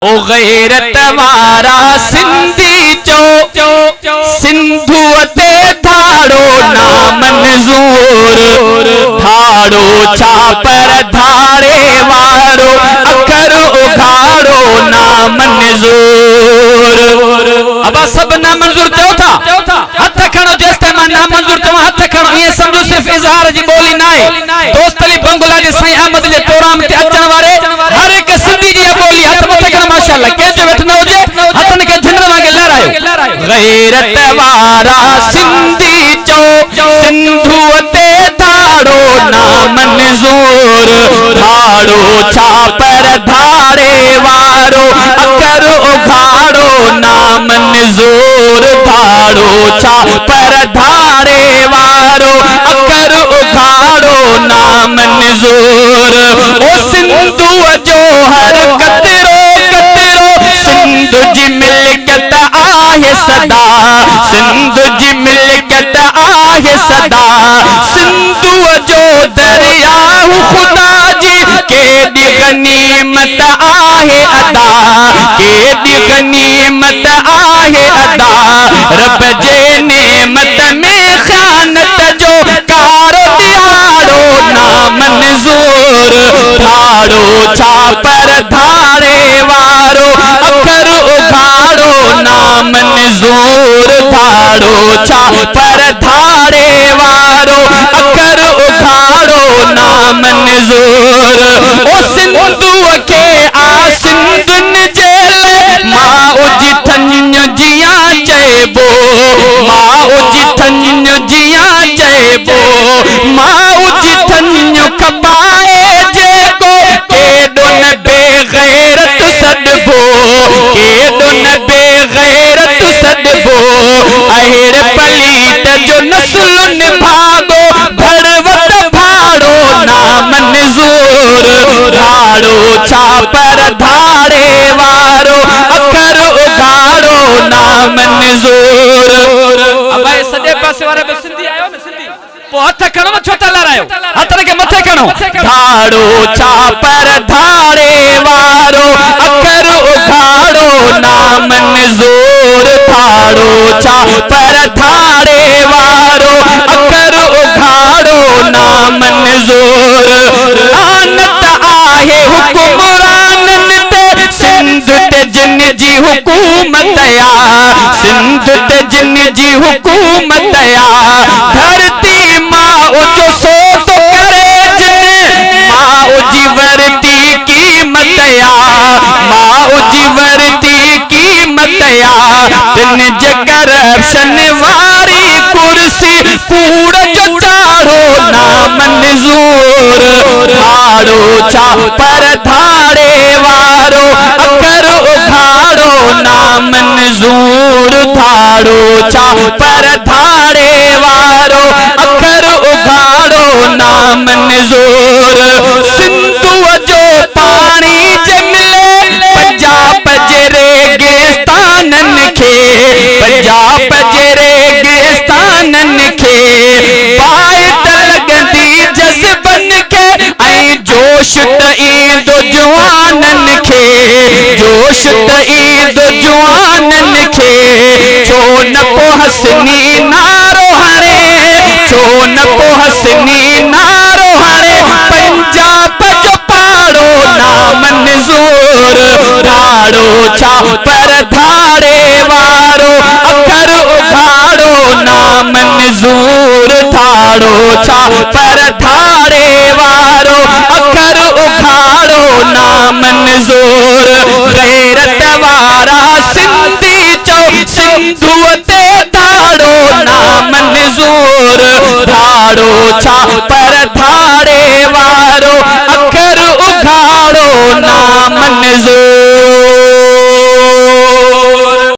ओ गैरत वारा सिंधी चो सिंधु ते थाड़ो ना मंजूर थाड़ो छा पर धाड़े वारो अखर उखाड़ो ना मंजूर। अब सब ना मंजूर चौथा हथ खणो जेस ते मां ना मंजूर चवा हथ खणो ये समझो सिर्फ इजहार जी बोली ना है। दोस्त अली बंगला जे साईं अहमद जे प्रोग्राम ते अचण वारे हर एक सिंधी जी बोली हथ मथे खण माशाअल्लाह के जो वेठ न होजे हथन के झंडा वांगे लहरायो। गैरत वारा सिंधी चो सिंधु ते थाड़ो ना मंजूर थाड़ो छा पर धाड़े वारो अकर उखाड़ो ना मंजूर थाड़ो छा पर धाड़े वारो अकर उखाड़ो ना मंजूर। ओ सिंधु जो हर कतरो कतरो सिंधु जी मिल्कियत आहे सदा सिंधु जी मिल्कियत आहे सदा सिंधु जो दरिया खुदा जी केडी गनीमत आहे अदा केडी गनीमत आहे अदा रब जे नेमत में ख़यानत जो कारो दिहाड़ो ना मंजूर थाड़ो छा पर धाड़े वारो अखर उखाड़ो ना मंजूर थाड़ो छा पर धाड़े वारो अखर उखाड़ो ना मंजूर। ओ सिंधु के आ सिंधुन जेले मां उजी थन्य जिया चेबो मां उजी थन्य जिया चेबो मां उजी थन्य खपाए जेको केडो न बेगैरत सदबो केडो न बेगैरत सदबो अहिर पलीत जो नस्ल भागो भड़वत भाड़ो ना मंजूर धाड़ो छा पर धाड़े वारो अखर उखाड़ो ना मंजूर। अब सॼे पासे वारे में सिंधी आयो न सिंधी पो हथ खणो छो त लहरायो हथन के मथे खणो धाड़ो छा पर धाड़े वारो अखर उखाड़ो ना मंजूर धाड़ो छा पर धाड़े वारो अखर उखाड़ो ना मंजूर। लानत आहे हुकुमरानन ते सिंध ते जिन जी हुकूमत या सिंध ते जिन जी हुकूमत या धरती मां जो सो तो करे जिन मां उजी वरती कीमत या मां उजी वरती कीमत या तिन जे करप्शन वारी कुर्सी कूड़ जो चाड़ो ना मंजूर थाड़ो छा पर धाड़े वारो अखर उखाड़ो ना मंजूर थाड़ो छा पर धाड़े वारो अखर उखाड़ो ना मंजूर। सिंधु जो पानी जे मिले पंजाब जे रेगिस्तानन खे पंजाब जे रेगिस्तानन खे बाइट लगंदी जज़्बन के ऐं जोश त ईंदो जवानन खे जोश त ईंदो जवानन खे छो न को हसनी नारो हणे छो न को हसनी नारो हणे पंजाब जो पाड़ो ना मंजूर धाड़ो छा पर धाड़े वारो अखर उखाड़ो ना मंजूर थाड़ो छा पर धाड़े वारो अखर उखाड़ो ना मंजूर। गैरत वारा सिंधी चो सिंधु ते थाड़ो ना मंजूर धाड़ो छा